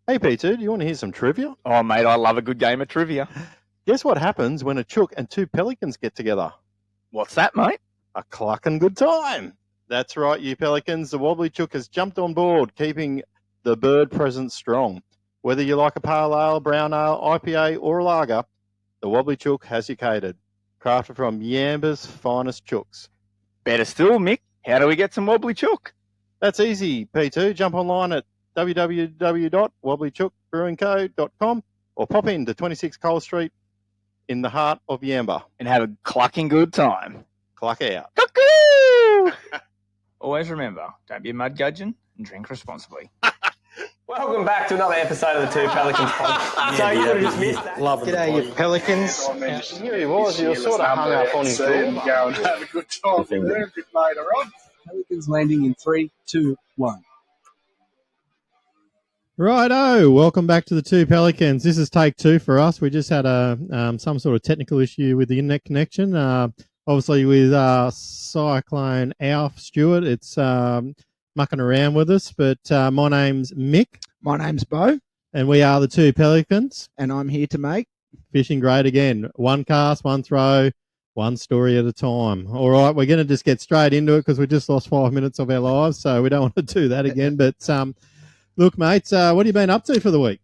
Hey, P2, do you want to hear some trivia? Oh, mate, I love a good game of trivia. Guess what happens when a chook and two pelicans get together? What's that, mate? A clucking good time. That's right, you pelicans. The wobbly chook has jumped on board, keeping the bird presence strong. Whether you like a pale ale, brown ale, IPA, or a lager, the wobbly chook has you catered. Crafted from Yamba's finest chooks. Better still, Mick, how do we get some wobbly chook? That's easy, P2. Jump online at www.wobblychookbrewingco.com or pop in to 26 Cole Street in the heart of Yamba. And have a clucking good time. Cluck out. Cuckoo! Always remember, don't be a mud gudgeon and drink responsibly. Welcome back to another episode of the Two Pelicans Podcast. So you would have just missed that. G'day, you Pelicans. Here he was. You were sort of hung up on his door. Go and have a good time with them a bit later on. Pelicans landing in 3, 2, 1. Righto, welcome back to the Two Pelicans. This is take two for us. We just had some sort of technical issue with the internet connection. Obviously with Cyclone Alf Stewart, it's mucking around with us. But my name's Mick. My name's Bo. And we are the Two Pelicans. And I'm here to make Fishing great again. One cast, one throw, one story at a time. All right, we're going to just get straight into it because we just lost 5 minutes of our lives, so we don't want to do that again. But look, mates, what have you been up to for the week?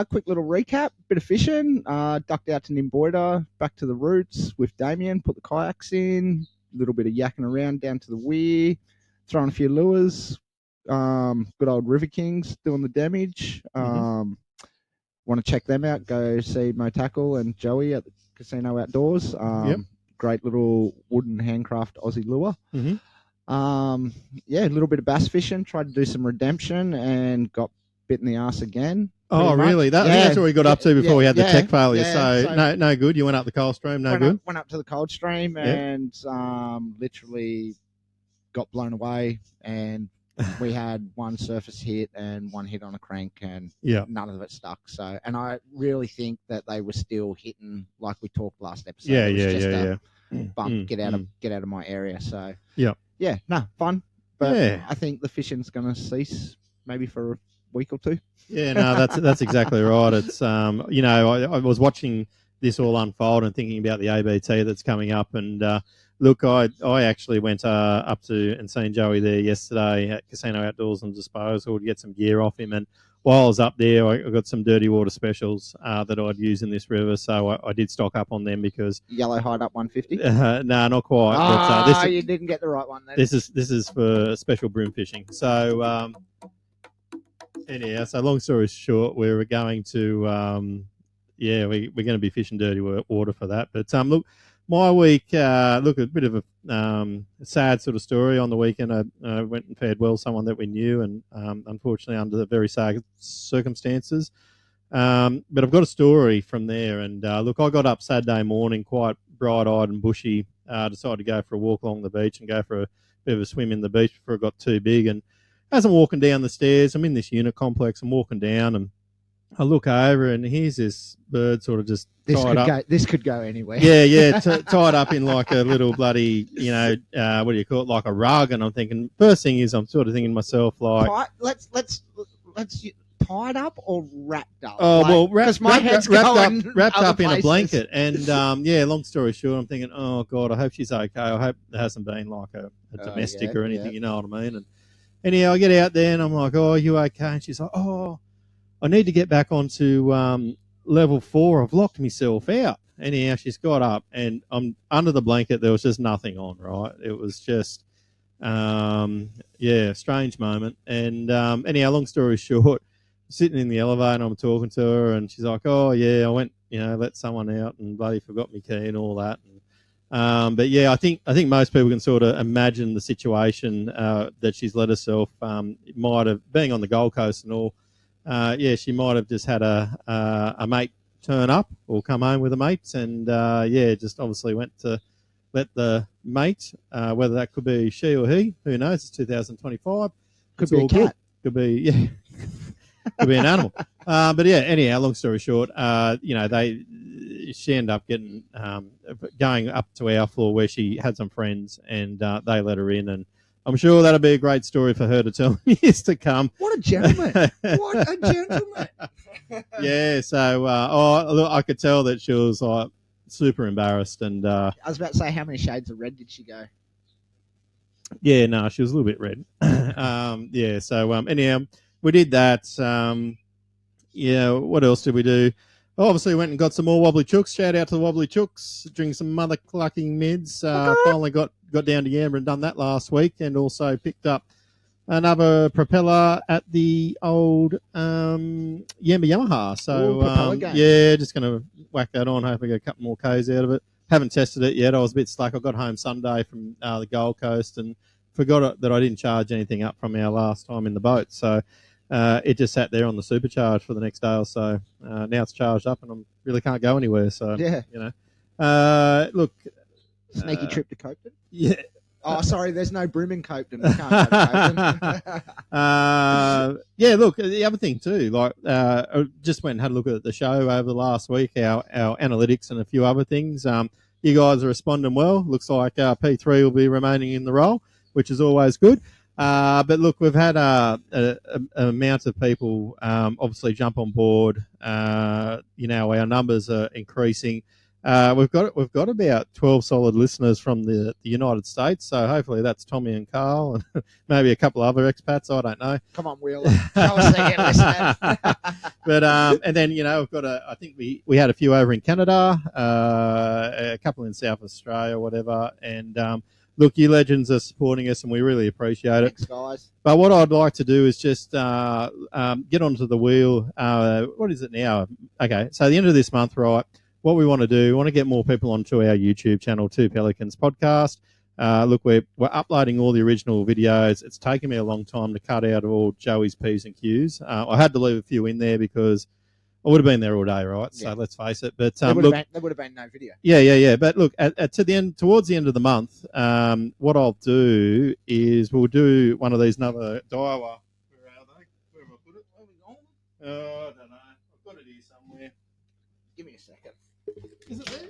Quick little recap, bit of fishing, ducked out to Nimboida, back to the roots with Damien, put the kayaks in, a little bit of yakking around down to the weir, throwing a few lures, good old River Kings doing the damage. Want to check them out, go see Mo Tackle and Joey at the Casino Outdoors. Great little wooden handcraft Aussie lure. A little bit of bass fishing, tried to do some redemption and got bit in the arse again. Oh, really? That's what we got up to before we had the tech failure. So no good. You went up the cold stream, good? Went up to the cold stream and literally got blown away, and we had one surface hit and one hit on a crank, and none of it stuck. So, and I really think that they were still hitting like we talked last episode. Bump, get out of my area. So fun. But I think the fishing's going to cease maybe for a week or two. Yeah, no, that's exactly right. It's I was watching this all unfold and thinking about the ABT that's coming up, and look, I actually went up to and seen Joey there yesterday at Casino Outdoors and Disposal to get some gear off him, and while I was up there, I got some dirty water specials that I'd use in this river, so I did stock up on them because Yellow Hide Up 150. No, not quite. You didn't get the right one then. This is for special broom fishing. So anyhow, so long story short, we're going to we're going to be fishing dirty water for that. But look, my week, a bit of a sad sort of story. On the weekend, I went and fared well someone that we knew, and unfortunately under the very sad circumstances. But I've got a story from there. And look, I got up Saturday morning quite bright-eyed and bushy, decided to go for a walk along the beach and go for a bit of a swim in the beach before it got too big. And as I'm walking down the stairs, I'm in this unit complex, I'm walking down and I look over and here's this bird sort of just tied up. This could go anywhere. Tied up in like a little bloody, what do you call it, like a rug. And I'm thinking, first thing is I'm sort of thinking to myself like... Let's tied up or wrapped up? Wrapped up in a blanket. And long story short, I'm thinking, oh God, I hope she's okay. I hope there hasn't been like a domestic or anything, you know what I mean? And anyhow, I get out there and I'm like, oh, are you okay? And she's like, oh, I need to get back onto level 4. I've locked myself out. Anyhow, she's got up and I'm under the blanket. There was just nothing on, right? It was just, strange moment. And anyhow, long story short, sitting in the elevator and I'm talking to her and she's like, oh, yeah, I went, let someone out and bloody forgot my key and all that. And, I think most people can sort of imagine the situation that she's let herself. It might have being on the Gold Coast and all. She might have just had a mate turn up or come home with a mate, and just obviously went to let the mate, whether that could be she or he, who knows? It's 2025. Could be a cat. Could be could be an animal. Anyhow, long story short, she ended up going up to our floor where she had some friends, and they let her in, and I'm sure that'll be a great story for her to tell in years to come. What a gentleman! What a gentleman! Yeah, so look, I could tell that she was like super embarrassed, and I was about to say, how many shades of red did she go? yeah, no, she was a little bit red. Yeah, so anyhow, we did that. Yeah, what else did we do? Obviously, went and got some more wobbly chooks. Shout out to the wobbly chooks, drinking some mother clucking mids. Finally got down to Yamba and done that last week, and also picked up another propeller at the old Yamba Yamaha. So yeah, just gonna whack that on. Hopefully, get a couple more Ks out of it. Haven't tested it yet. I was a bit slack. I got home Sunday from the Gold Coast and forgot that I didn't charge anything up from our last time in the boat. So it just sat there on the supercharge for the next day or so. Now it's charged up and I really can't go anywhere. So, yeah, you know, look. Sneaky trip to Copeton? Yeah. Oh, sorry, there's no broom in Copeton. We can't go to Copeton. Yeah, look, the other thing too, like, I just went and had a look at the show over the last week, our analytics and a few other things. You guys are responding well. Looks like P3 will be remaining in the role, which is always good. But look, we've had an amount of people obviously jump on board. You know, our numbers are increasing. We've got about 12 solid listeners from the United States, so hopefully that's Tommy and Carl and maybe a couple other expats. I don't know. Come on, Wheeler. Show us that you're listening. But and then we've got I think we had a few over in Canada, a couple in South Australia, whatever. And look, you legends are supporting us, and we really appreciate it. Thanks, guys. But what I'd like to do is just get onto the wheel. What is it now? Okay, so the end of this month, right? What we want to do, we want to get more people onto our YouTube channel, Two Pelicans Podcast. Look, we're uploading all the original videos. It's taken me a long time to cut out all Joey's P's and Q's. I had to leave a few in there because I would have been there all day, right? So let's face it. But there would have been no video. Yeah. But look, towards the end of the month, what I'll do is we'll do one of these another Daiwa. Where are they? Where have I put it? Oh, I don't know. I've got it here somewhere. Give me a second. Is it there?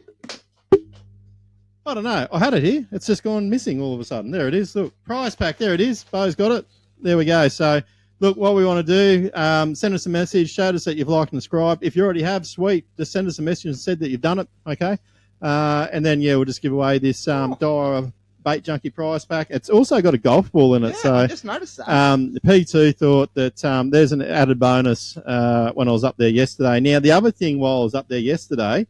I don't know. I had it here. It's just gone missing all of a sudden. There it is. Look, prize pack. There it is. Bo's got it. There we go. So, look, what we want to do, send us a message. Show us that you've liked and subscribed. If you already have, sweet. Just send us a message and said that you've done it. Okay. And then, we'll just give away this Daiwa Bait Junkie prize pack. It's also got a golf ball in it. So I just noticed that. P2 thought that there's an added bonus when I was up there yesterday. Now, the other thing while I was up there yesterday,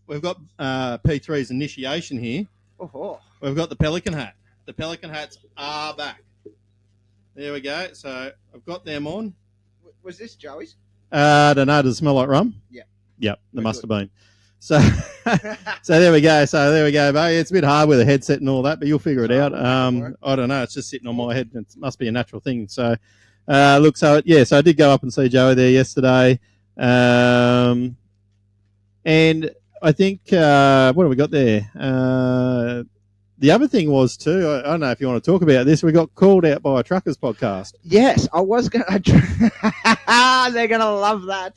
we've got P3's initiation here. Oh. We've got the Pelican hat. The Pelican hats are back. There we go. So I've got them on. Was this Joey's? I don't know. Does it smell like rum? Yeah. Yep, there must have been. So, so there we go. But it's a bit hard with the headset and all that, but you'll figure it out. I don't know. It's just sitting on my head. It must be a natural thing. So, look. So I did go up and see Joey there yesterday. And I think, what have we got there? The other thing was too, I don't know if you want to talk about this, we got called out by a truckers podcast. Yes, I was going to. They're going to love that.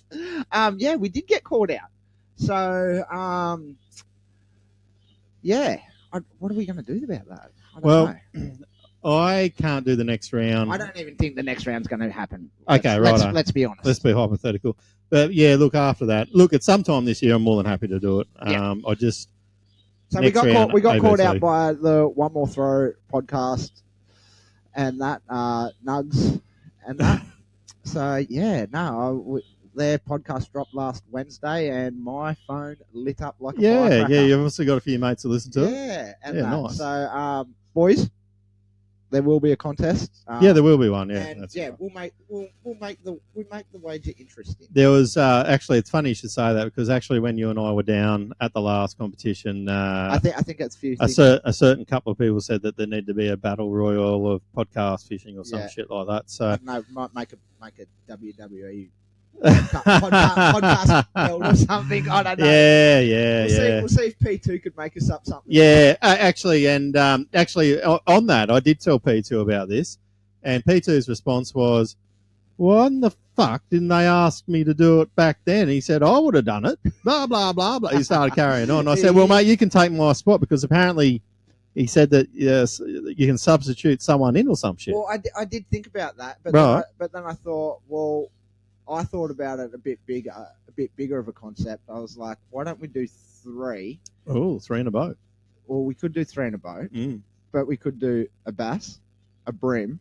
We did get called out. So, what are we going to do about that? I don't know. I can't do the next round. I don't even think the next round's going to happen. Okay, right. Let's be honest. Let's be hypothetical. But look, after that, at some time this year, I'm more than happy to do it. Yeah. So we got called out by the One More Throw podcast and that Nugs and that. So their podcast dropped last Wednesday, and my phone lit up like a firecracker. Yeah. You've also got a few mates to listen to it. Yeah, nice. So, boys, there will be a contest. There will be one. Yeah, and that's right. we'll make the wager interesting. There was actually, it's funny you should say that because actually when you and I were down at the last competition, I think it's a certain couple of people said that there need to be a battle royal of podcast fishing or some shit like that. So I don't know, might make a WWE podcast belt or something. I don't know. Yeah. We'll see if P2 could make us up something. Yeah, actually, on that, I did tell P2 about this, and P2's response was, "What in the fuck didn't they ask me to do it back then?" He said, "I would have done it." Blah blah blah blah. He started carrying on. I said, "Well, mate, you can take my spot because apparently he said that yes, you can substitute someone in or some shit. Well, I did think about that, but Right. but then I thought, well, I thought about it a bit bigger of a concept. I was like, why don't we do 3? Oh, 3 in a boat. Well, we could do 3 in a boat, but we could do a bass, a brim,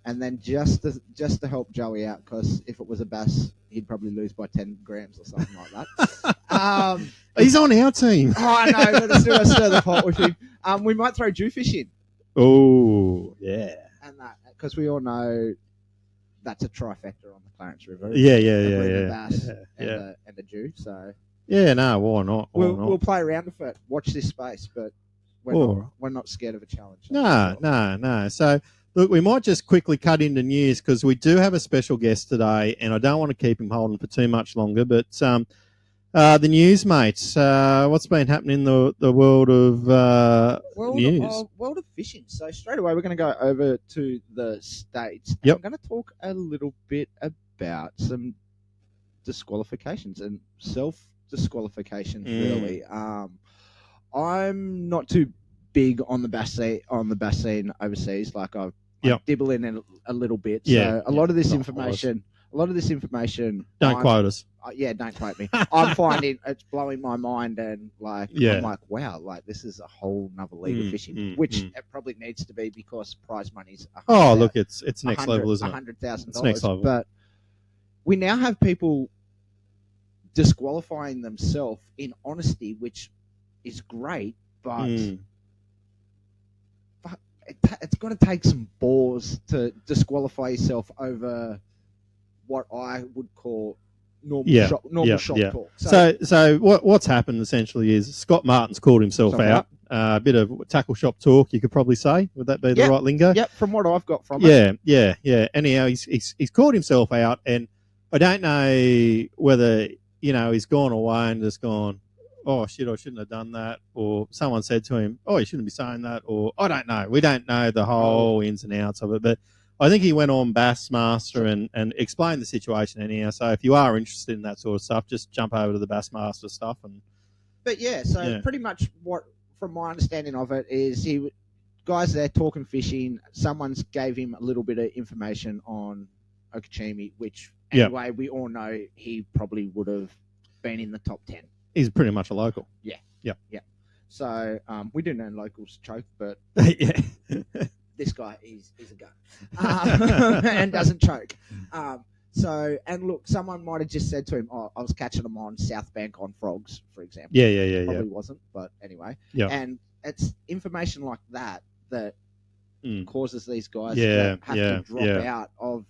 and then just to help Joey out, because if it was a bass, he'd probably lose by 10 grams or something like that. He's on our team. Oh, I know, but it's still stir the pot with him. We might throw jewfish in. Oh, yeah. And that, because we all know that's a trifecta on the Clarence River. Yeah. The bass and the Jew. So yeah, no, why not? we'll play around with it. Watch this space, but we're not scared of a challenge. No. So look, we might just quickly cut into news because we do have a special guest today, and I don't want to keep him holding for too much longer. But the news, mates. What's been happening in the world of news? World of fishing. So straight away, we're going to go over to the States. Yep. I'm going to talk a little bit about some disqualifications and self-disqualifications, really. I'm not too big on the bass scene overseas. Like I dibble in a little bit. So a lot of this information. Don't quote us. Don't quote me. I'm finding it's blowing my mind, and I'm like, wow, like this is a whole nother league of fishing, which it probably needs to be because prize money's. Look, it's next level, isn't it? $100,000. It's next level. But we now have people disqualifying themselves in honesty, which is great, but it's got to take some balls to disqualify yourself over what I would call normal shop talk. So what's happened essentially is Scott Martin's called himself out. A bit of tackle shop talk, you could probably say. Would that be the right lingo? Yep, from what I've got from it. Yeah. Anyhow, he's called himself out, and I don't know whether, he's gone away and just gone, oh, shit, I shouldn't have done that, or someone said to him, oh, you shouldn't be saying that, or I don't know. We don't know the whole ins and outs of it, but I think he went on Bassmaster and explained the situation anyhow. So if you are interested in that sort of stuff, just jump over to the Bassmaster stuff. Pretty much what, from my understanding of it, is guys there talking fishing. Someone's gave him a little bit of information on Okecheme, which anyway we all know he probably would have been in the top 10. He's pretty much a local. Yeah. So we do know locals choke, but this guy is a gun and doesn't choke. And look, someone might have just said to him, "Oh, I was catching them on South Bank on frogs," for example. Probably wasn't, but anyway. Yeah. And it's information like that causes these guys to have to drop out of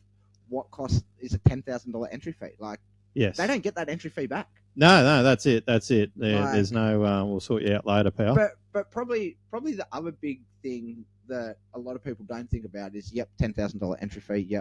what cost is a $10,000 entry fee. Like, they don't get that entry fee back. No, that's it. There's no, we'll sort you out later, pal. But probably the other big thing that a lot of people don't think about is, $10,000 entry fee,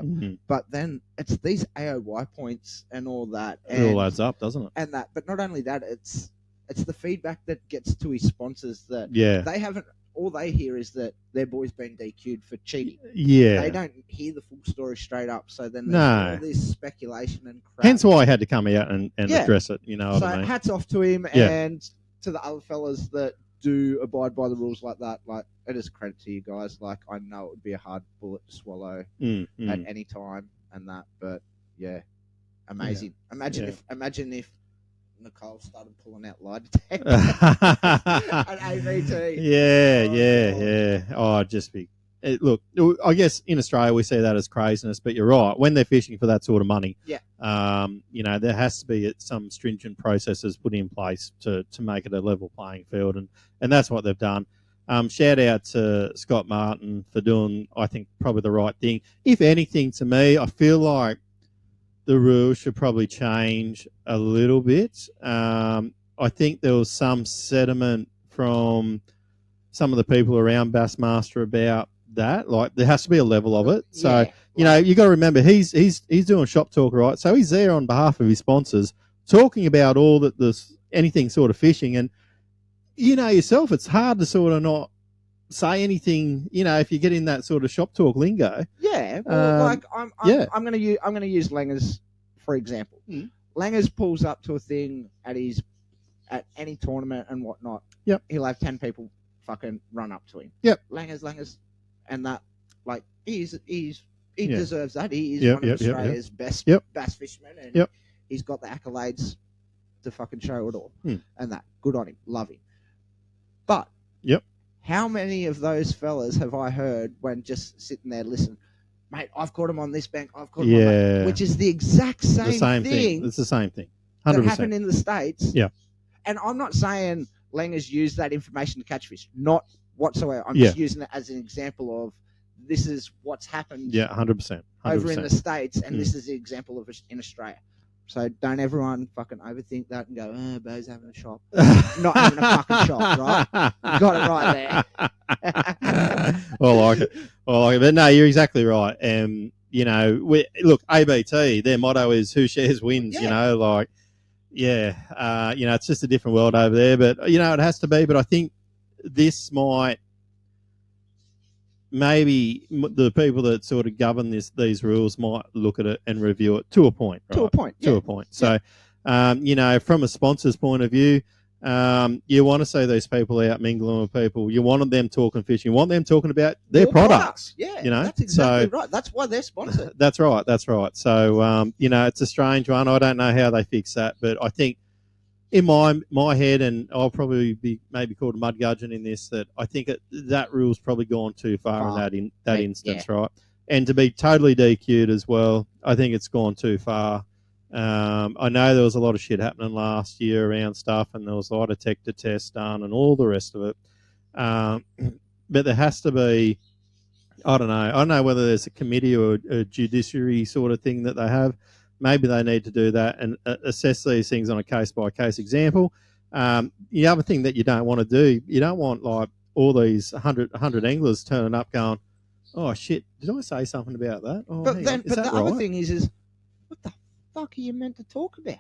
But then it's these AOY points and all that. It all adds up, doesn't it? And that, but not only that, it's the feedback that gets to his sponsors that they haven't. All they hear is that their boy's been DQ'd for cheating. Yeah. They don't hear the full story straight up. So then there's all this speculation and crap. Hence why I had to come out and address it. You know what I mean? Hats off to him and to the other fellas that do abide by the rules like that. Like, it is a credit to you guys. Like, I know it would be a hard bullet to swallow at any time and that. But, amazing. Imagine if Nicole started pulling out lie detectors at AVT. Yeah. Oh, just be. Look, I guess in Australia we see that as craziness, but you're right. When they're fishing for that sort of money, there has to be some stringent processes put in place to make it a level playing field, and that's what they've done. Shout out to Scott Martin for doing, I think, probably the right thing. If anything, to me, I feel like the rules should probably change a little bit. I think there was some sediment from some of the people around Bassmaster about that. Like, there has to be a level of it. So, you got to remember, he's doing shop talk, right? So he's there on behalf of his sponsors, talking about all that anything sort of fishing. And you know yourself, it's hard to sort of not say anything, if you get in that sort of shop talk lingo. Yeah, well, I'm gonna use Langers for example. Langers pulls up to a thing at any tournament and whatnot. Yep. He'll have 10 people fucking run up to him. Yep. Langers, and that, like, he Yeah. deserves that. He is one of Australia's best bass fishermen, and he's got the accolades to fucking show it all. And that, good on him, love him. But how many of those fellas have I heard when just sitting there listening? Mate, I've caught him on this bank. I've caught him on that, which is the exact same thing. It's the same thing. 100%. That happened in the States. Yeah. And I'm not saying Langers used that information to catch fish. Not whatsoever. I'm just using it as an example of this is what's happened 100%. over in the States, and this is the example of it in Australia. So don't everyone fucking overthink that and go, oh, Bo's having a shop. Not having a fucking shop, right? You got it right there. I like it. But no, you're exactly right. Look, ABT, their motto is who shares wins, it's just a different world over there. But, it has to be. But I think this might, maybe the people that sort of govern these rules might look at it and review it to a point. Right? To a point. So, from a sponsor's point of view, you want to see these people out mingling with people. You want them talking fishing. You want them talking about their products. Yeah, that's exactly right. That's why they're sponsored. That's right. So, it's a strange one. I don't know how they fix that, but I think in my head, and I'll probably be maybe called a mud gudgeon in this, that I think that rule's probably gone too far in that instance, right? And to be totally DQ'd as well, I think it's gone too far. I know there was a lot of shit happening last year around stuff, and there was a lot of detector tests done and all the rest of it. But there has to be, I don't know whether there's a committee or a judiciary sort of thing that they have. Maybe they need to do that and assess these things on a case-by-case example. The other thing that you don't want to do, you don't want like all these 100 anglers turning up going, oh, shit, did I say something about that? Oh, but the right? other thing is what the fuck are you meant to talk about?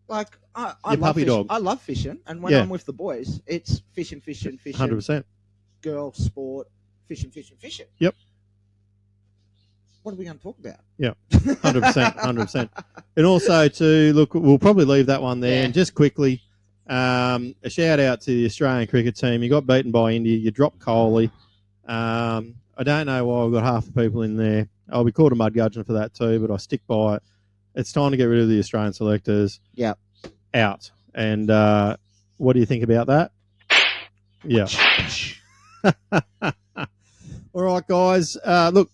Like, I love fishing. I love fishing, and when I'm with the boys, it's fishing. 100%. Girl, sport, fishing. Yep. What are we going to talk about? Yeah, 100%. And also, look, we'll probably leave that one there. And just quickly, a shout out to the Australian cricket team. You got beaten by India. You dropped Kohli. I don't know why we've got half the people in there. I'll be called a mud gudgeon for that too, but I stick by it. It's time to get rid of the Australian selectors. Yeah. Out. And what do you think about that? Yeah. All right, guys. Look.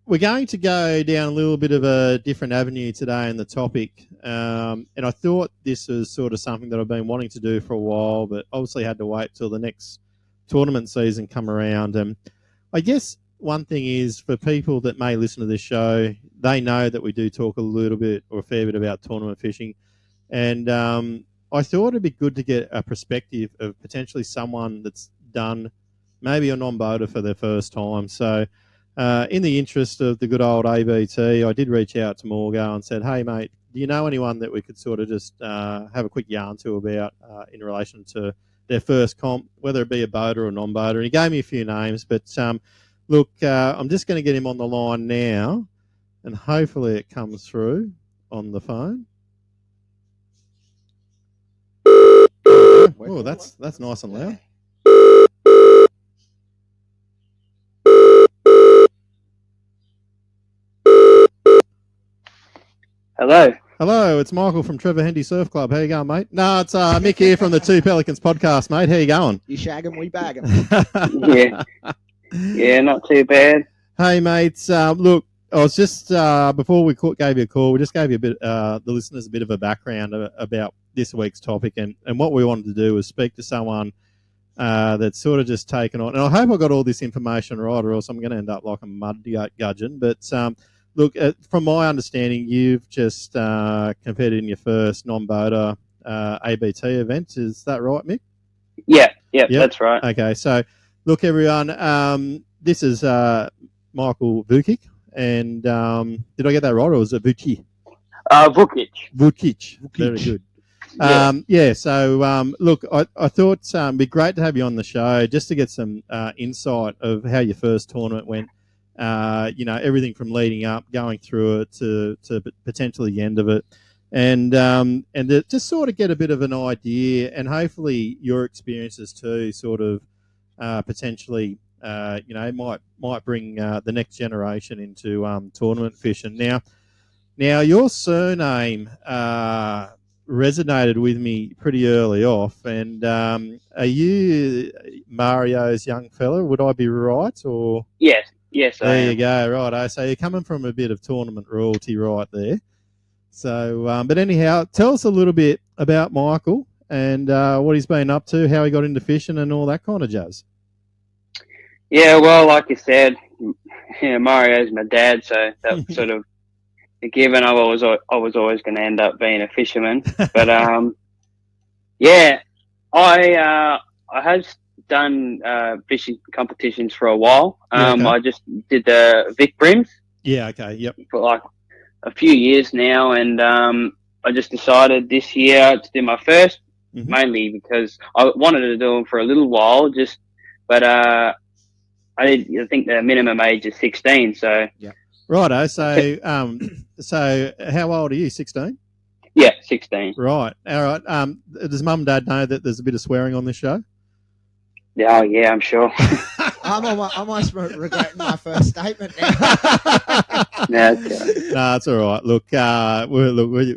We're going to go down a little bit of a different avenue today in the topic, and I thought this was sort of something that I've been wanting to do for a while, but obviously had to wait till the next tournament season come around. And I guess one thing is, for people that may listen to this show, they know that we do talk a little bit or a fair bit about tournament fishing, and I thought it'd be good to get a perspective of potentially someone that's done maybe a non-boater for their first time. So in the interest of the good old ABT, I did reach out to Morgo and said, hey, mate, do you know anyone that we could sort of just have a quick yarn to about in relation to their first comp, whether it be a boater or a non-boater? And he gave me a few names, but look, I'm just going to get him on the line now, and hopefully it comes through on the phone. Oh, that's nice and loud. Hello, it's Michael from Trevor Hendy Surf Club. How you going, mate? No, it's Mick here from the Two Pelicans Podcast, mate. How you going? You shag 'em, we bag 'em. Yeah, not too bad. Hey, mates. Look, I was just before we gave you a call, we just gave you a bit, the listeners a bit of a background about this week's topic, and what we wanted to do was speak to someone that's sort of just taken on. And I hope I got all this information right, or else I'm going to end up like a mud gudgeon. But look, from my understanding, you've just competed in your first non-boater ABT event. Is that right, Mick? Yeah, that's right. Okay, so look, everyone, this is Michael Vukic, and did I get that right, or was it Vukic? Vukic. Very good. So look, I thought it'd be great to have you on the show just to get some insight of how your first tournament went. Everything from leading up, going through it to potentially the end of it. to just sort of get a bit of an idea, and hopefully your experiences too, sort of potentially, might bring the next generation into tournament fishing. Now your surname resonated with me pretty early off, and are you Mario's young fella? Would I be right? Or yes, I there am. you go, right? So you're coming from a bit of tournament royalty right there. So, but anyhow, tell us a little bit about Michael and what he's been up to, how he got into fishing, and all that kind of jazz. Yeah, well, like you said, Mario's my dad, so that was sort of a given. I was always going to end up being a fisherman, but I have done fishing competitions for a while. Okay. I just did the Vic Brims. Yeah. Okay. Yep. For like a few years now, and I just decided this year to do my first, mainly because I wanted to do them for a little while, but I think the minimum age is 16. So yeah. Righto. So so how old are you? 16. Yeah, 16. Right. All right. Does Mum and Dad know that there's a bit of swearing on this show? Yeah, I'm sure. I'm almost regretting my first statement now. No, it's all right. Look,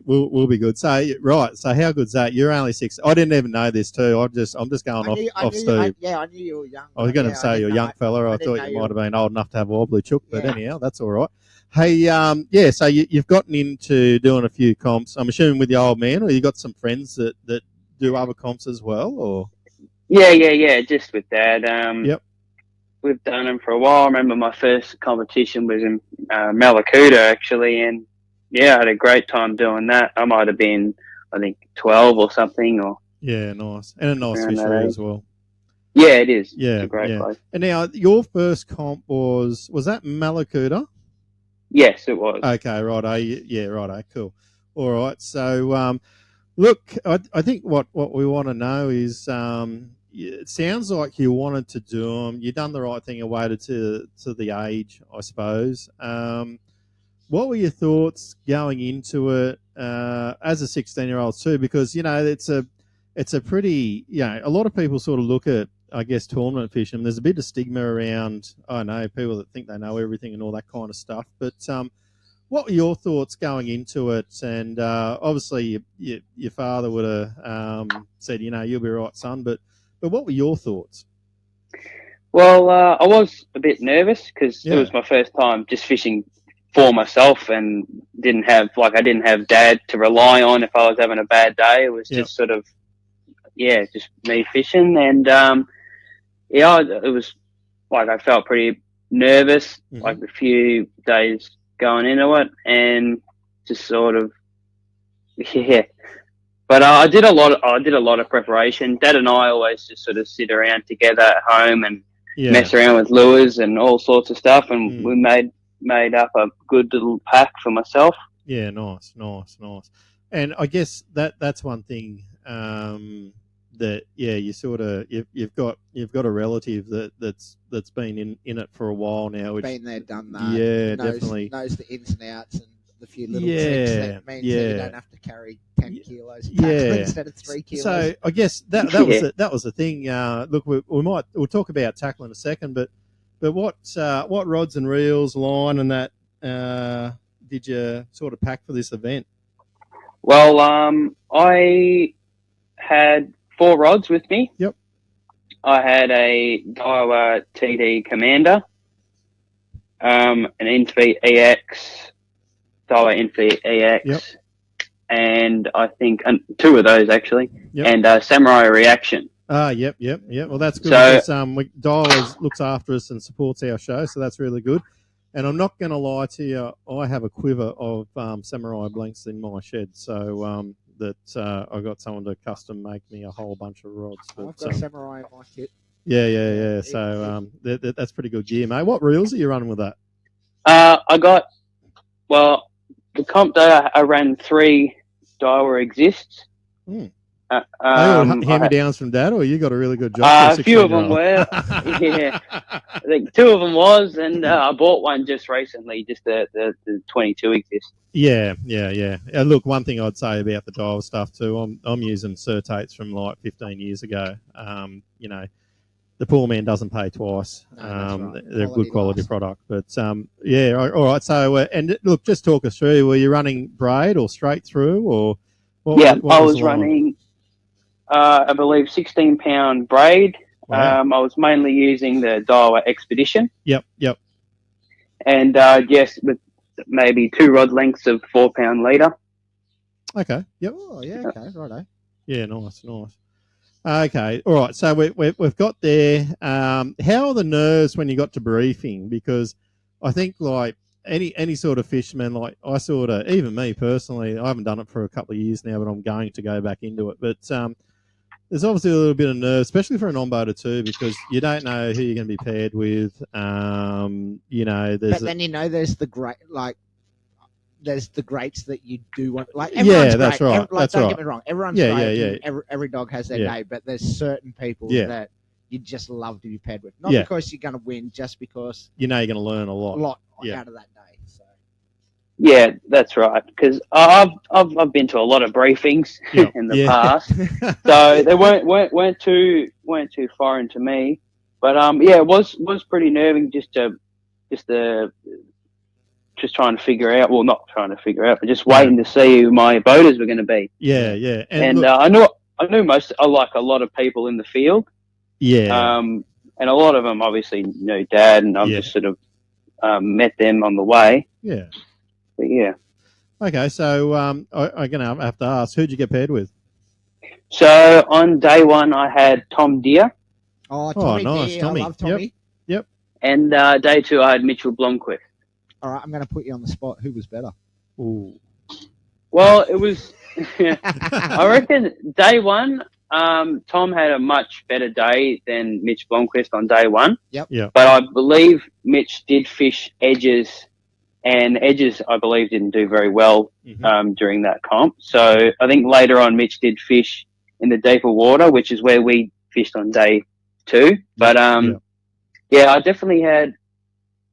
we'll be good. So right. So how good's that? You're only 6. I didn't even know this too. I'm just going off Steve. I knew you were young. I was going to say you're a young fella. I thought you might have been old enough to have a wobbly chook, but anyhow, that's all right. Hey, so you've gotten into doing a few comps. I'm assuming with the old man, or you got some friends that do other comps as well, or? Yeah. Just with Dad. Yep. We've done them for a while. I remember my first competition was in Malakuta, actually, and I had a great time doing that. I might have been, I think, 12 or something. Or yeah, nice, and a nice fishery as well. Yeah, it is. Yeah, it's a great place. And now your first comp was that Malakuta? Yes, it was. Okay, righto. Yeah, righto. Cool. All right. So, look, I think what we want to know is, it sounds like you wanted to do them. You've done the right thing and waited to the age, I suppose. What were your thoughts going into it as a 16-year-old too? Because it's a pretty a lot of people sort of look at, I guess, tournament fishing. There's a bit of stigma around, I know, people that think they know everything and all that kind of stuff. But what were your thoughts going into it? And obviously your father would have said, you'll be right, son. But what were your thoughts? Well, I was a bit nervous because it was my first time just fishing for myself, and I didn't have Dad to rely on if I was having a bad day. It was just sort of, just me fishing. And, it was like I felt pretty nervous, like a few days going into it, and just sort of, But I did a lot of preparation. Dad and I always just sort of sit around together at home and mess around with lures and all sorts of stuff, and we made up a good little pack for myself. Yeah, nice. And I guess that's one thing that you sort of you've got a relative that's been in it for a while now. Which, been there, done that. Definitely knows the ins and outs and the few little tricks that means that you don't have to carry 10 kilos instead of 3 kilos. So I guess that was the thing. Look, we'll talk about tackle in a second, but what rods and reels, line, and that did you sort of pack for this event? Well, I had 4 rods with me. Yep. I had a Daiwa TD Commander, an Infeed EX, Daiwa Infeed EX, and I think 2 of those actually, and Samurai Reaction. Yep. Well, that's good because Daiwa looks after us and supports our show, so that's really good. And I'm not going to lie to you, I have a quiver of Samurai blanks in my shed, so I got someone to custom make me a whole bunch of rods. But, I've got Samurai in my kit. Yeah. So that's pretty good gear, mate. What reels are you running with that? The comp day I ran 3 Daiwa Exists. They all hand-me-downs from Dad, or you got a really good job? A few of them were. Yeah, I think 2 of them was, and I bought one just recently, just the 22 exist. Yeah. Look, one thing I'd say about the dial stuff too, I'm using Certates from like 15 years ago. The poor man doesn't pay twice. No, right. They're a good quality product. But all right. So, and look, just talk us through. Were you running braid or straight through, or what? Yeah, what I was running. I believe 16-pound braid. Wow. I was mainly using the Daiwa Expedition. Yep. And yes, with maybe 2 rod lengths of 4-pound leader. Okay. Yep. Oh, yeah, okay, righto. Yeah, nice. Okay, all right. So we've got there. How are the nerves when you got to briefing? Because I think like any sort of fisherman, like I sort of, even me personally, I haven't done it for a couple of years now, but I'm going to go back into it. But there's obviously a little bit of nerves, especially for an on-boater too, because you don't know who you're going to be paired with. But then there's the great there's the greats that you do want. Like everyone's that's great. right. Don't get me wrong. Everyone's great. Yeah. Every dog has their day, but there's certain people that you just love to be paired with. Not because you're going to win, just because you know you're going to learn a lot out of that day. So. Yeah, that's right. Because I've been to a lot of briefings in the past, so they weren't too foreign to me. But it was pretty nerving just trying to figure out. Well, not trying to figure out, but just waiting to see who my boaters were going to be. Yeah. And I knew a lot of people in the field. Yeah. And a lot of them obviously know Dad, and I've just sort of met them on the way. Yeah. But yeah. Okay, so I'm going to have to ask, who'd you get paired with? So on day 1, I had Tom Deere. Oh, Tommy nice, Deere. Tommy. I love Tommy. Yep. And day 2, I had Mitchell Blomqvist. All right, I'm going to put you on the spot. Who was better? Ooh. Well, it was. I reckon day 1, Tom had a much better day than Mitch Blomqvist on day 1. Yep. But I believe Mitch did fish edges, and edges I believe didn't do very well during that comp. So I think later on Mitch did fish in the deeper water, which is where we fished on day 2. But I definitely had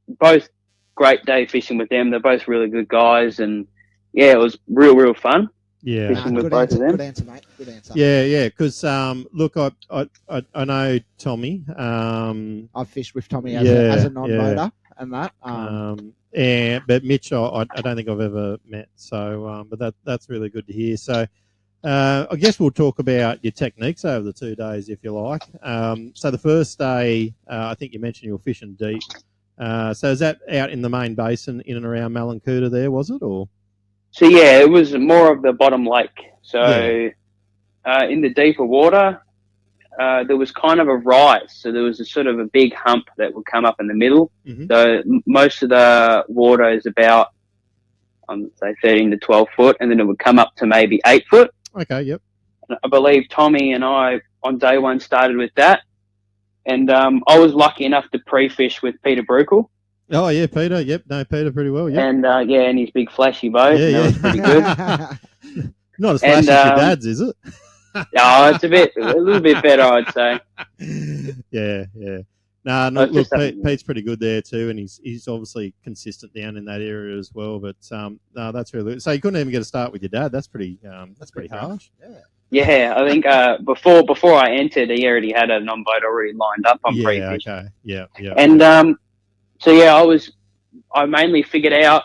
both great day fishing with them. They're both really good guys, and it was real fun. Yeah, fishing with both of them. Good answer, mate. Good answer. Yeah. Because look, I know Tommy. I've fished with Tommy as a non-boater and that. But Mitch, I don't think I've ever met. So, but that's really good to hear. So, I guess we'll talk about your techniques over the 2 days, if you like. So the first day, I think you mentioned you were fishing deep. So is that out in the main basin in and around Malankuta there, was it? Or? So, it was more of the bottom lake. So in the deeper water, there was kind of a rise. So there was a sort of a big hump that would come up in the middle. Mm-hmm. So most of the water is about, say, 13 to 12 foot, and then it would come up to maybe 8 foot. Okay, yep. I believe Tommy and I on day 1 started with that. And I was lucky enough to pre-fish with Peter Brukel. Oh, yeah, Peter. Yep, know Peter pretty well, yep. And, and his big flashy boat. Yeah, that was pretty good. Not as flashy as your dad's, is it? No, it's a little bit better, I'd say. Yeah. No, look, Pete's pretty good there too, and he's obviously consistent down in that area as well. But no, that's really good. So you couldn't even get a start with your dad. That's pretty harsh. Yeah, I think before I entered, he already had a non-boat already lined up on pre-fish. Okay. Yeah. And I mainly figured out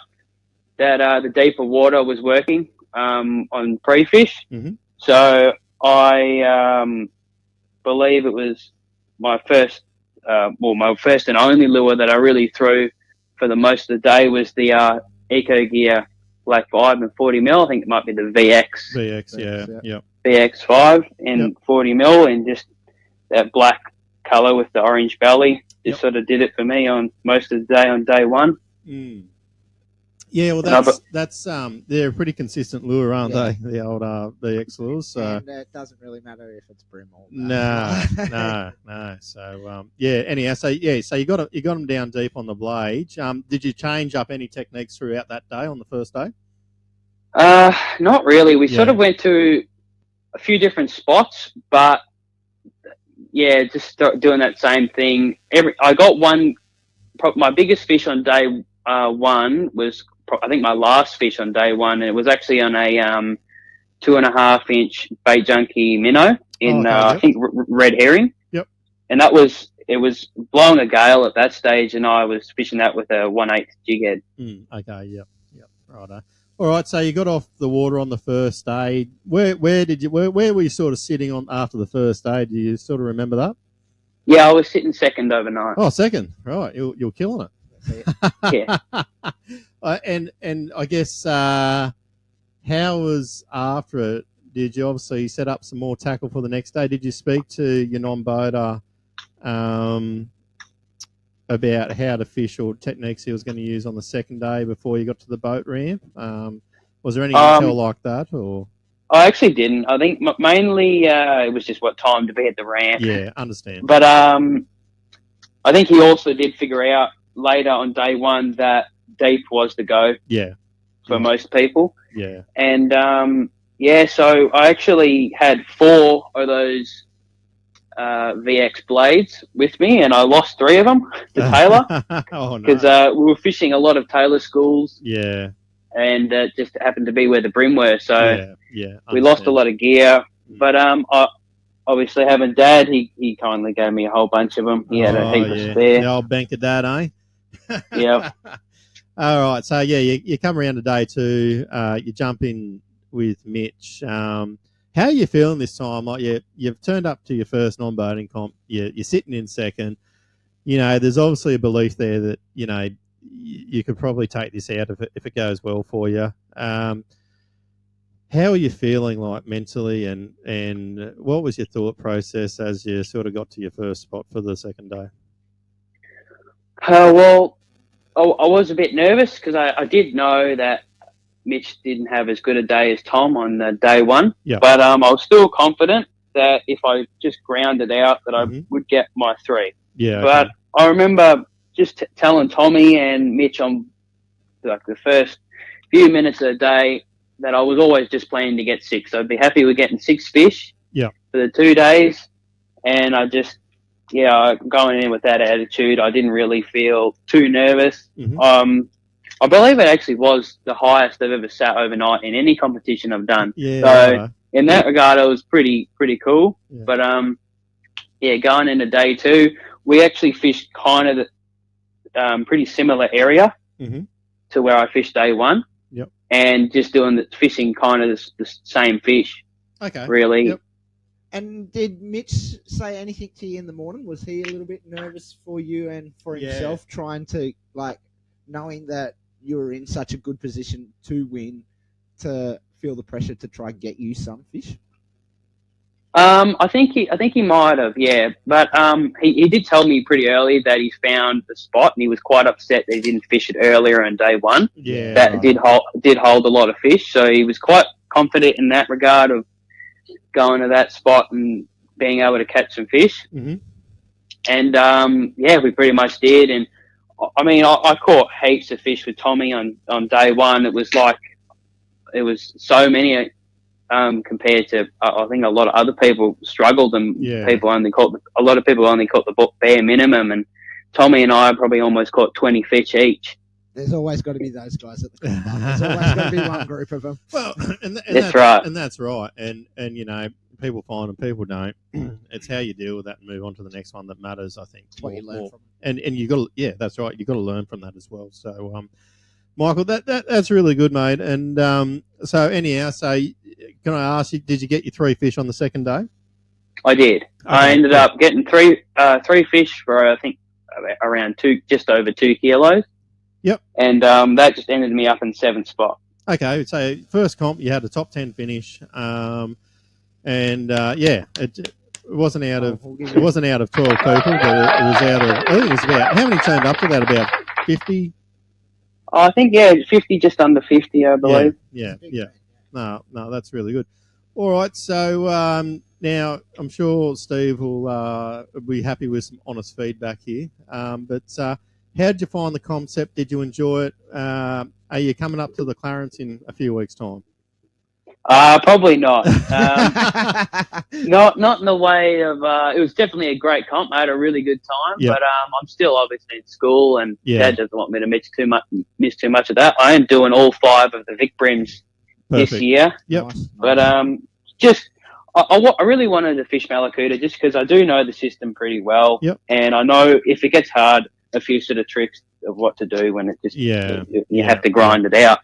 that the deeper water was working on pre-fish. Mm-hmm. So I believe it was my first and only lure that I really threw for the most of the day was the Eco Gear Black Vibe and 40 mil. I think it might be the VX. Yeah. VX5 and 40 mil, and just that black color with the orange belly just sort of did it for me on most of the day on day 1. Mm. Yeah, well, that's they're a pretty consistent lure, aren't they? The old VX lures. So. And it doesn't really matter if it's brim or no. So anyhow, so you got them down deep on the blade. Did you change up any techniques throughout that day on the first day? Not really. We sort of went to a few different spots, but yeah, just start doing that same thing. I got one. My biggest fish on day one was, I think, my last fish on day one, and it was actually on a 2.5 inch bait junkie minnow in I think red herring. Yep. And it was blowing a gale at that stage, and I was fishing that with a 1/8 jig head. Okay. Yep. Righto. All right. So you got off the water on the first day. Where were you sort of sitting on after the first day? Do you sort of remember that? Yeah, I was sitting second overnight. Oh, second. Right. You're killing it. Yeah. And I guess how was after it? Did you obviously set up some more tackle for the next day? Did you speak to your non-boater about how to fish or techniques he was going to use on the second day before you got to the boat ramp? Was there any intel like that, or? I actually didn't. I think mainly it was just what time to be at the ramp. Yeah, understand. But I think he also did figure out later on day one that deep was the go. Yeah. For most people. Yeah. And so I actually had 4 of those VX blades with me, and I lost 3 of them to Taylor. Oh, no. Because we were fishing a lot of Taylor schools. Yeah. And it just happened to be where the brim were. So we lost a lot of gear. But obviously having Dad, he kindly gave me a whole bunch of them. He had a heap of spare. The old bank of Dad, eh? Yep. All right. So, you come around to day 2. You jump in with Mitch. How are you feeling this time? Like you've turned up to your first non-boating comp. You're sitting in second. There's obviously a belief there that, you could probably take this out if it goes well for you. How are you feeling like mentally, and what was your thought process as you sort of got to your first spot for the second day? Well, I was a bit nervous because I did know that Mitch didn't have as good a day as Tom on day 1. Yep. But I was still confident that if I just grounded out that I would get my 3. Yeah. But okay. I remember just telling Tommy and Mitch on like the first few minutes of the day that I was always just planning to get 6. I'd be happy with getting 6 fish for the 2 days. And I just, going in with that attitude, I didn't really feel too nervous. Mm-hmm. I believe it actually was the highest I've ever sat overnight in any competition I've done. Yeah. So in that regard, it was pretty cool. Yeah. But going into day 2, we actually fished kind of the pretty similar area to where I fished day 1. Yep. And just doing the fishing kind of the same fish. Okay. Really. Yep. And did Mitch say anything to you in the morning? Was he a little bit nervous for you and for himself, trying to, knowing that you were in such a good position to win, to feel the pressure to try and get you some fish? I think he might have, but he did tell me pretty early that he found the spot, and he was quite upset that he didn't fish it earlier on day 1. Yeah, that did hold a lot of fish, so he was quite confident in that regard of going to that spot and being able to catch some fish. Mm-hmm. And we pretty much did. And I mean, I caught heaps of fish with Tommy on day 1. It was so many. Compared to, I think a lot of other people struggled, and a lot of people only caught the bare minimum, and Tommy and I probably almost caught 20 fish each. There's always got to be those guys at the club. There's always got to be one group of them. Well, and that's right. And that's right. And people find and people don't. It's how you deal with that and move on to the next one that matters, I think. It's what you learn from it. And you got to, that's right. You got to learn from that as well. So, Michael, that's really good, mate. And so anyhow, can I ask you, did you get your 3 fish on the second day? I did. Okay. I ended up getting 3 fish for, I think, around just over 2 kilos. Yep. And that just ended me up in 7th spot. Okay, so first comp you had a top 10 finish, it wasn't out of 12 people, but it was out of, I think it was about, how many turned up to that? About 50. I think 50, just under 50, I believe. Yeah. No, that's really good. All right, so now I'm sure Steve will be happy with some honest feedback here. But how did you find the concept? Did you enjoy it? Are you coming up to the Clarence in a few weeks' time? Probably not. Not in the way of. It was definitely a great comp. I had a really good time, but I'm still obviously in school, and Dad doesn't want me to miss too much of that. I am doing all 5 of the Vic Brims this year. Yep. But I really wanted to fish Malakuta just because I do know the system pretty well, and I know if it gets hard, a few sort of tricks of what to do when it just you have to grind it out.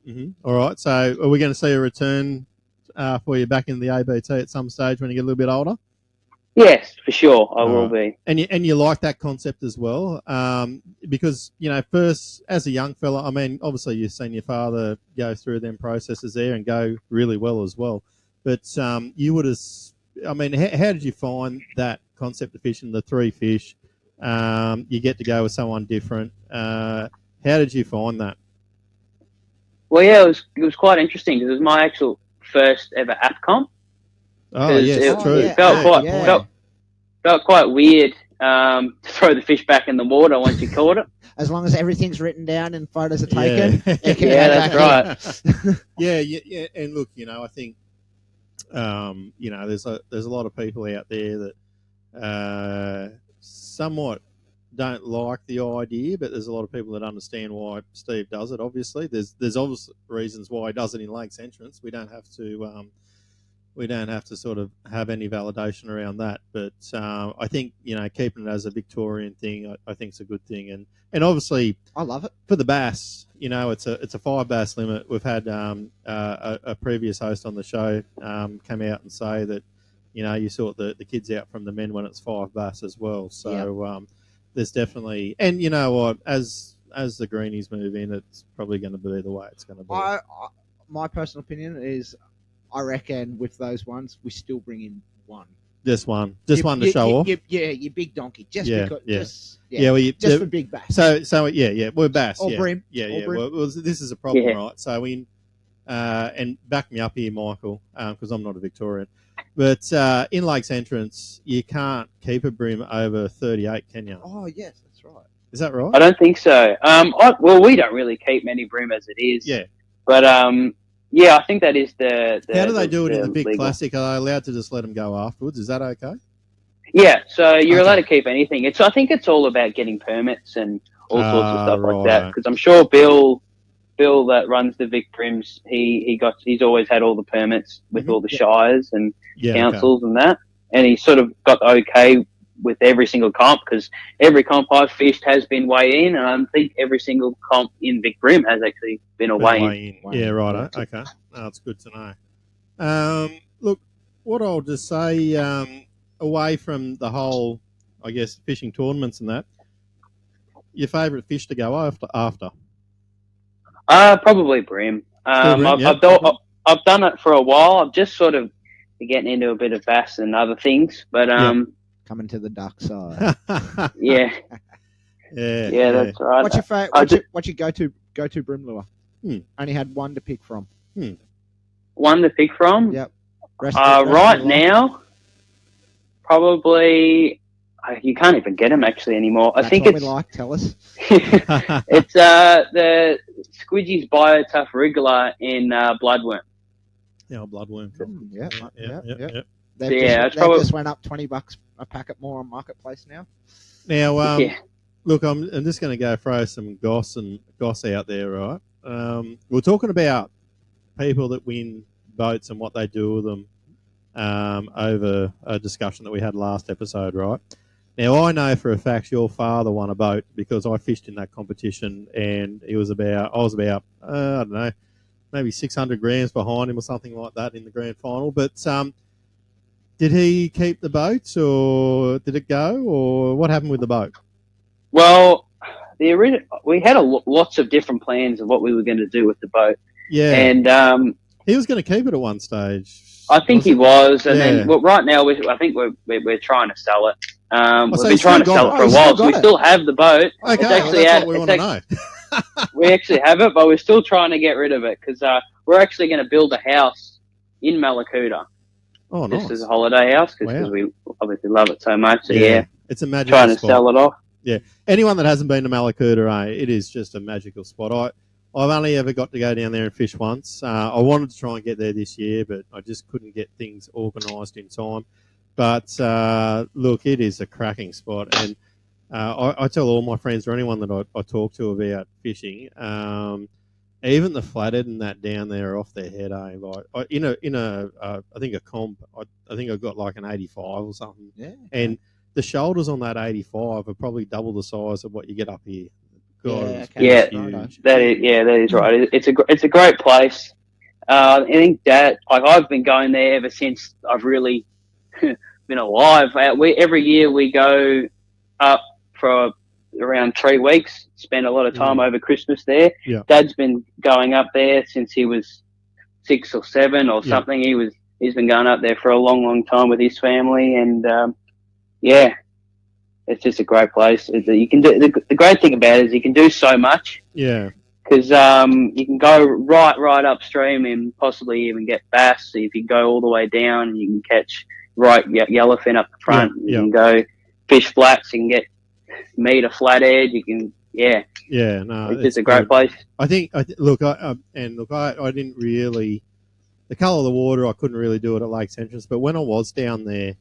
Mm-hmm. All right. So, are we going to see a return for you back in the ABT at some stage when you get a little bit older? Yes, for sure, I will be. And you like that concept as well, because first as a young fella, I mean, obviously you've seen your father go through them processes there and go really well as well. But you would have, I mean, how did you find that concept of fishing the 3 fish? You get to go with someone different. How did you find that? Well, yeah, it was quite interesting because it was my actual first ever app comp. Oh, yes, true. It felt quite weird to throw the fish back in the water once you caught it. As long as everything's written down and photos are taken. That's right. Yeah. And look, I think, there's a lot of people out there that somewhat don't like the idea, but there's a lot of people that understand why Steve does it. Obviously, there's obvious reasons why he does it in Lakes Entrance. We don't have to sort of have any validation around that. But I think keeping it as a Victorian thing, I think it's a good thing. And obviously, I love it for the bass. It's a 5 bass limit. We've had a previous host on the show come out and say that you sort the kids out from the men when it's 5 bass as well. So there's definitely, and you know what, as the greenies move in, it's probably going to be the way it's going to be. My personal opinion is, I reckon with those ones, we still bring in one. Just one to show off. Your big donkey. Just for big bass. So we're bass. Or brim. Yeah. Well, this is a problem, right? So and back me up here, Michael, because I'm not a Victorian. But in Lakes Entrance, you can't keep a brim over 38, can you? Oh, yes, that's right. Is that right? I don't think so. We don't really keep many brim as it is. Yeah. But I think that is the how do they do it in the big legal. classic? Are they allowed to just let them go afterwards? Is that okay? Yeah, so you're allowed to keep anything. I think it's all about getting permits and all sorts of stuff like that. Because I'm sure Bill that runs the Vic Brims, he's always had all the permits with all the shires and councils and that, and he sort of got the okay with every single comp, because every comp I've fished has been weigh in, and I think every single comp in Vic Brim has actually been a weigh in. Yeah, right. Okay, that's good to know. Look, what I'll just say, away from the whole, I guess, fishing tournaments and that, your favourite fish to go after? Probably brim. Brim, I've done it for a while. I'm just sort of getting into a bit of bass and other things, but coming to the dark side. yeah, that's right. What's your favorite? What's your go-to brim lure? Only had one to pick from. One to pick from? Yep. Right now, probably. You can't even get them actually anymore. That's I think what it's we like. Tell us. It's the Squidgy's Bio Tough Wriggler in Bloodworm. Yeah, Bloodworm. Yeah. They just went up $20 a packet more on Marketplace now. Now, look, I'm just going to go throw some goss out there, right? We're talking about people that win boats and what they do with them over a discussion that we had last episode, right? Now, I know for a fact your father won a boat because I fished in that competition, and I was about, I don't know, maybe 600 grams behind him or something like that in the grand final. But did he keep the boat, or did it go, or what happened with the boat? Well, we had lots of different plans of what we were going to do with the boat. Yeah. And he was going to keep it at one stage. I think he was, and then right now I think we're trying to sell it. We've been trying to sell it for a while, so we still have the boat. Okay, that's what we want to know. We actually have it, but we're still trying to get rid of it because we're actually going to build a house in Malakuta. Oh, nice. Just as a holiday house because we obviously love it so much. So it's a magical trying to spot. sell it off. Yeah, anyone that hasn't been to Malakuta, it is just a magical spot. I've only ever got to go down there and fish once. I wanted to try and get there this year, but I just couldn't get things organised in time. But look, it is a cracking spot, and I tell all my friends or anyone that I talk to about fishing, even the flathead and that down there off their head, like I think a comp, I think I got like an 85 or something. Yeah. And the shoulders on that 85 are probably double the size of what you get up here. God, that is right. It's a great place. I think that I've been going there ever since I've really been alive. Every year we go up for around 3 weeks. Spend a lot of time over Christmas there. Yeah. Dad's been going up there since he was 6 or 7 or something. He's been going up there for a long time with his family, and it's just a great place. You can do the great thing about it is you can do so much. Yeah. Because you can go right upstream and possibly even get bass. If you go all the way down, you can catch yellowfin up the front. You can go fish flats. You can get meat a flathead. You can no, it's a great place. I think I didn't really the colour of the water. I couldn't really do it at Lakes Entrance, but when I was down there,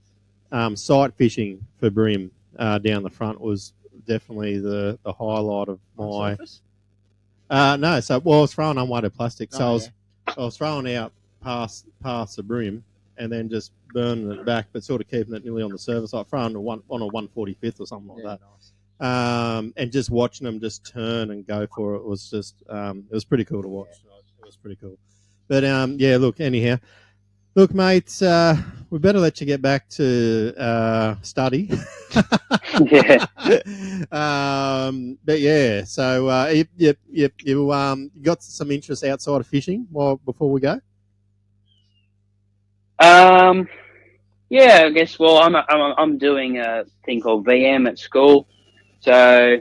sight fishing for bream down the front was definitely the highlight of my. No, so I was throwing unweighted plastic, so I was throwing out past the bream and then just burning it back, but sort of keeping it nearly on the surface, like throwing on a 145th or something like that. Nice. And just watching them just turn and go for it was just it was pretty cool to watch. It was pretty cool. But look, anyhow. Look, mate, we better let you get back to study. But yeah, so you got some interest outside of fishing before we go? I guess. Well, I'm doing a thing called VM at school, so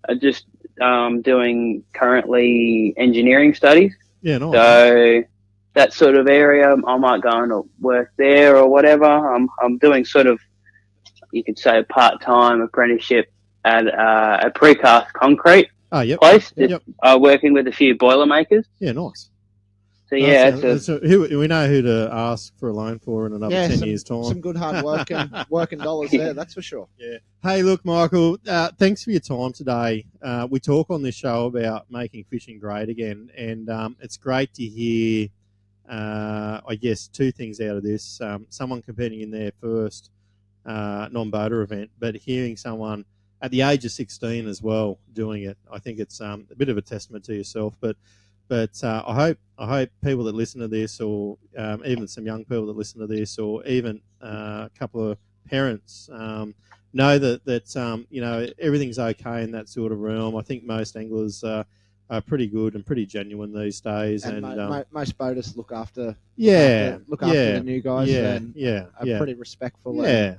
I just doing currently engineering studies. Yeah, nice. So that sort of area, I might go and work there or whatever. I'm doing sort of, you could say, a part-time apprenticeship at a precast concrete place. Working with a few Boilermakers. Yeah, nice. So we know who to ask for a loan for in another 10 years' time. Some good hard work and working dollars there, that's for sure. Yeah. Hey, look, Michael, thanks for your time today. We talk on this show about making fishing great again, and it's great to hear, I guess, 2 things out of this. Someone competing in their first non-boater event, but hearing someone at the age of 16 as well doing it, I think it's a bit of a testament to yourself. But I hope people that listen to this, or even some young people that listen to this, or even a couple of parents know that everything's okay in that sort of realm. I think most anglers are pretty good and pretty genuine these days, and most boaters look after the new guys. Are pretty respectful. They've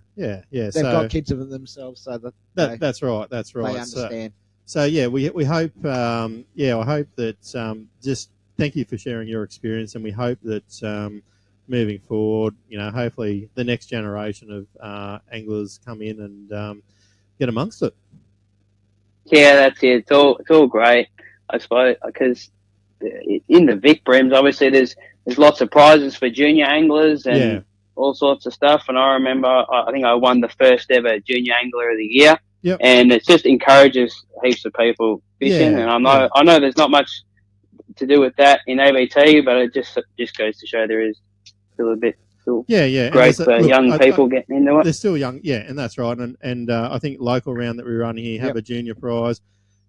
got kids of themselves, so that's right. They understand. So we hope. I hope that just thank you for sharing your experience, and we hope that moving forward, hopefully the next generation of anglers come in and get amongst it. Yeah, that's it. It's all great, I suppose, because in the Vic Brims, obviously there's lots of prizes for junior anglers and all sorts of stuff. And I remember, I think I won the first ever Junior Angler of the Year. Yep. And it just encourages heaps of people fishing. And I know there's not much to do with that in ABT, but it just goes to show there is still a bit great for young people getting into it. They're still young, and that's right. And I think local round that we run here have a junior prize.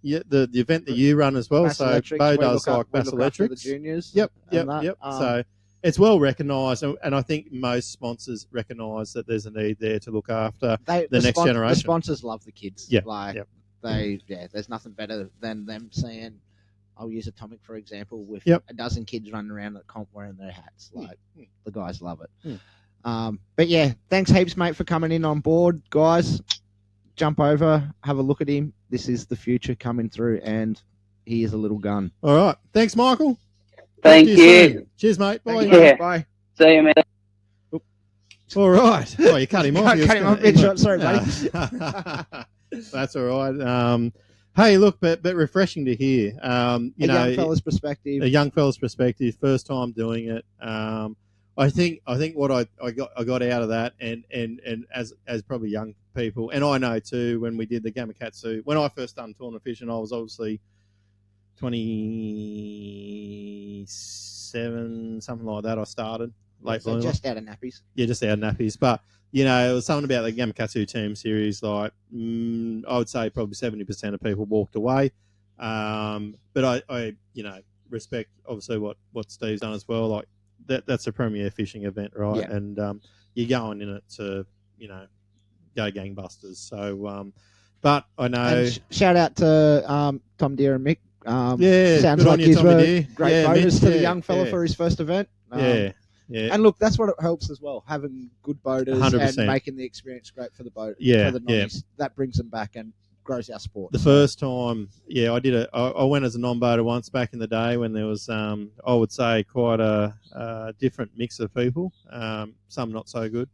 Yeah, the event that you run as well. Bass so Electrics, Bo does like Bass Electrics. The juniors. Yep. So it's well recognised, and I think most sponsors recognise that there's a need there to look after the next generation. The sponsors love the kids. Yeah. There's nothing better than them seeing. I'll use Atomic for example, with a dozen kids running around at comp wearing their hats. The guys love it. But yeah, thanks heaps, mate, for coming in on board, guys. Jump over, have a look at him. This is the future coming through, and he is a little gun. All right, thanks, Michael. Thank you. Soon. Cheers, mate. Bye. Yeah. Bye. See you, mate. All right. Oh, you cut him off. Sorry, buddy. That's all right. Hey, look, but refreshing to hear. Young fella's perspective. A young fella's perspective, first time doing it. I think what I got out of that, and as probably young people, and I know too, when we did the Gamakatsu, when I first done tournament fishing, I was obviously 27, something like that. I started late bloomer. Just out of nappies. Yeah, just out of nappies, but. It was something about the Gamakatsu team series. Like, I would say probably 70% of people walked away. But I respect obviously what Steve's done as well. Like that's a premier fishing event, right? Yeah. And you're going in it to, go gangbusters. So, but I know. And shout out to Tom Deere and Mick. Sounds good like on you, he's Tommy Deere. great bonus Mitch, to the young fella for his first event. Yeah. And look, that's what it helps as well, having good boaters 100%. and making the experience great for the boat. Yeah, for the nonnies. That brings them back and grows our sport. The first time, I did it. I went as a non-boater once back in the day when there was, I would say, quite a different mix of people. Some not so good,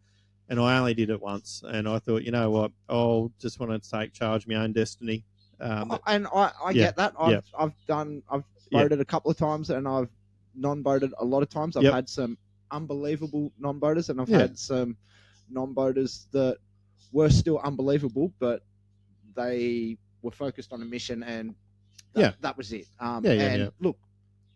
and I only did it once. And I thought, you know what, I'll just want to take charge of my own destiny. And I get that. I've boated a couple of times, and I've non-boated a lot of times. I've had some unbelievable non-boaters, and I've had some non-boaters that were still unbelievable, but they were focused on a mission, and that was it. Look,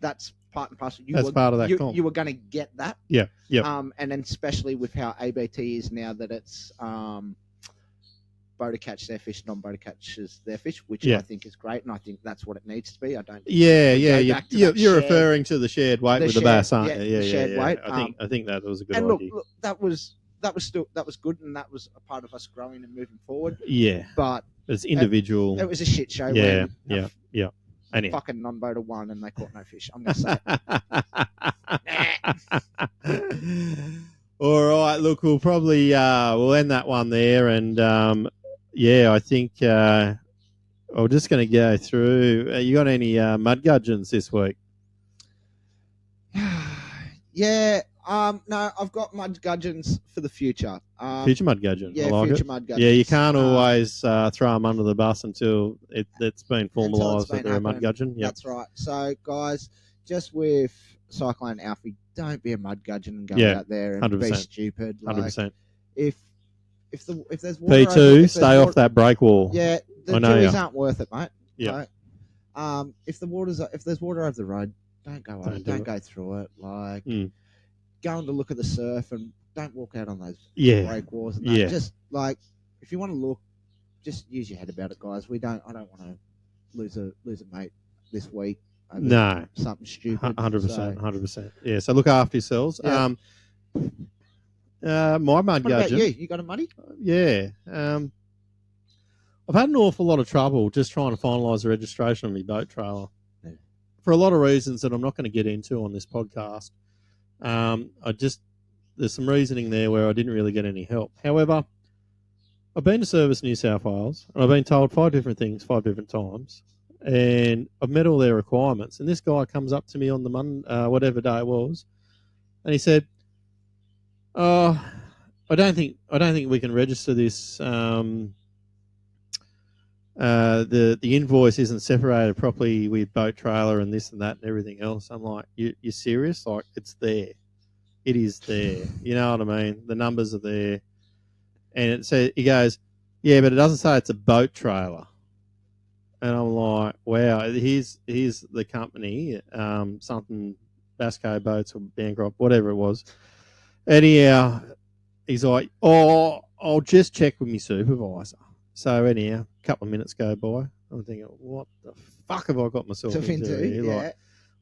that's part and parcel. That's part of that comp. You were going to get that. Yeah. And then especially with how ABT is now, that it's boater catch their fish, non-boater catches their fish, which I think is great, and I think that's what it needs to be. I don't. You're referring to the shared weight with the bass, aren't you? Yeah, shared weight. I think that was a good idea. And look, that was good, and that was a part of us growing and moving forward. Yeah, but it's individual. It was a shit show. Yeah. Anyway. Fucking non-boater won, and they caught no fish. I'm going to say. All right, look, we'll probably we'll end that one there, and I think I'm just going to go through. You got any mud gudgeons this week? No, I've got mud gudgeons for the future. Future mud gudgeon. Yeah, like future it. mud gudgeons. Yeah, you can't always throw them under the bus until it's been formalised that they're a mud gudgeon. Yep. That's right. So, guys, just with Cyclone Alfie, don't be a mud gudgeon and go out there and 100%. be stupid. 100%. If there's water P2, stay off that break wall. Yeah, the Jewies aren't worth it, mate. Yeah. Right? If there's water over the road, don't go over. Don't go through it. Like, going to look at the surf and don't walk out on those break walls. And that. Just like, if you want to look, just use your head about it, guys. I don't want to lose a mate this week. No, something stupid. 100%. Yeah, so look after yourselves. Yeah. My mud What about gudgeon. you? You got a muddy? Yeah. I've had an awful lot of trouble just trying to finalise the registration on my boat trailer for a lot of reasons that I'm not going to get into on this podcast. There's some reasoning there where I didn't really get any help. However, I've been to Service New South Wales and I've been told 5 different things 5 different times, and I've met all their requirements. And this guy comes up to me on the whatever day it was, and he said, "Oh, I don't think we can register this. The invoice isn't separated properly with boat trailer and this and that and everything else." I'm like, "You serious? Like, it's there. It is there. You know what I mean? The numbers are there." And he goes, "Yeah, but it doesn't say it's a boat trailer." And I'm like, "Wow, here's the company, something Basco Boats or Bancroft, whatever it was." Anyhow, he's like, "Oh, I'll just check with my supervisor." So anyhow, a couple of minutes go by. I'm thinking, what the fuck have I got myself into here? Yeah. Like,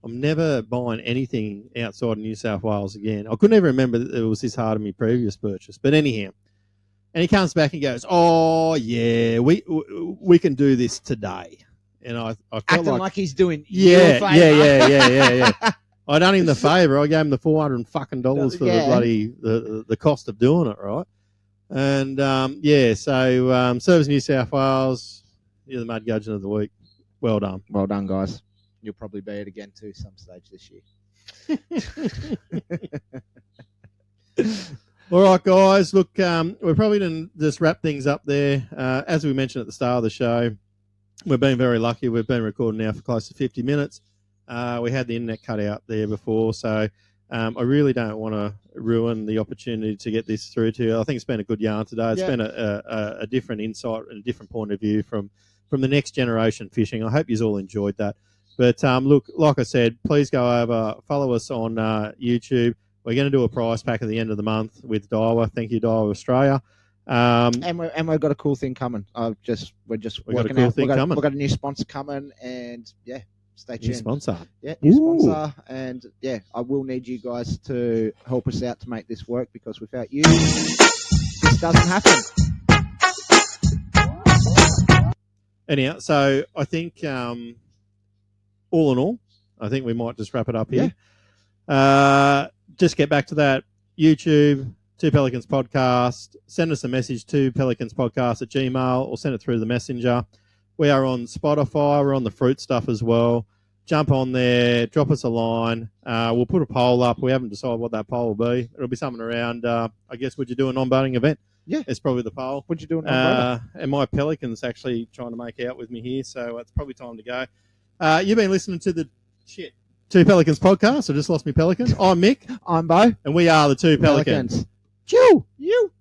I'm never buying anything outside of New South Wales again. I couldn't even remember that it was this hard in my previous purchase. But anyhow, and he comes back and goes, "Oh yeah, we can do this today." And I felt acting like he's doing yeah. I done him the favour. I gave him the $400 fucking dollars for the bloody the cost of doing it, right? And so Service New South Wales, you're the mud gudgeon of the week. Well done. Well done, guys. You'll probably be it again too some stage this year. All right, guys. Look, we're probably going to just wrap things up there. As we mentioned at the start of the show, We've been very lucky. We've been recording now for close to 50 minutes. We had the internet cut out there before, so I really don't want to ruin the opportunity to get this through to you. I think it's been a good yarn today. It's been a different insight and a different point of view from the next generation fishing. I hope you all enjoyed that. But look, like I said, please go over, follow us on YouTube. We're going to do a prize pack at the end of the month with Daiwa. Thank you, Daiwa Australia. And we've got a cool thing coming. We're just working out. We've got a new sponsor coming, and stay tuned. New sponsor. Yeah, new sponsor, and I will need you guys to help us out to make this work, because without you, this doesn't happen. Anyhow, so I think all in all, I think we might just wrap it up here. Just get back to that YouTube. Two Pelicans Podcast. Send us a message to pelicanspodcast@gmail.com or send it through the messenger. We are on Spotify. We're on the fruit stuff as well. Jump on there. Drop us a line. We'll put a poll up. We haven't decided what that poll will be. It'll be something around, I guess, would you do a non-boating event? Yeah. It's probably the poll. Would you do a non-boating? And my Pelican's actually trying to make out with me here, so it's probably time to go. You've been listening to the Two Pelicans Podcast. I just lost my Pelican. I'm Mick. I'm Bo. And we are the Two Pelicans. Chew! You!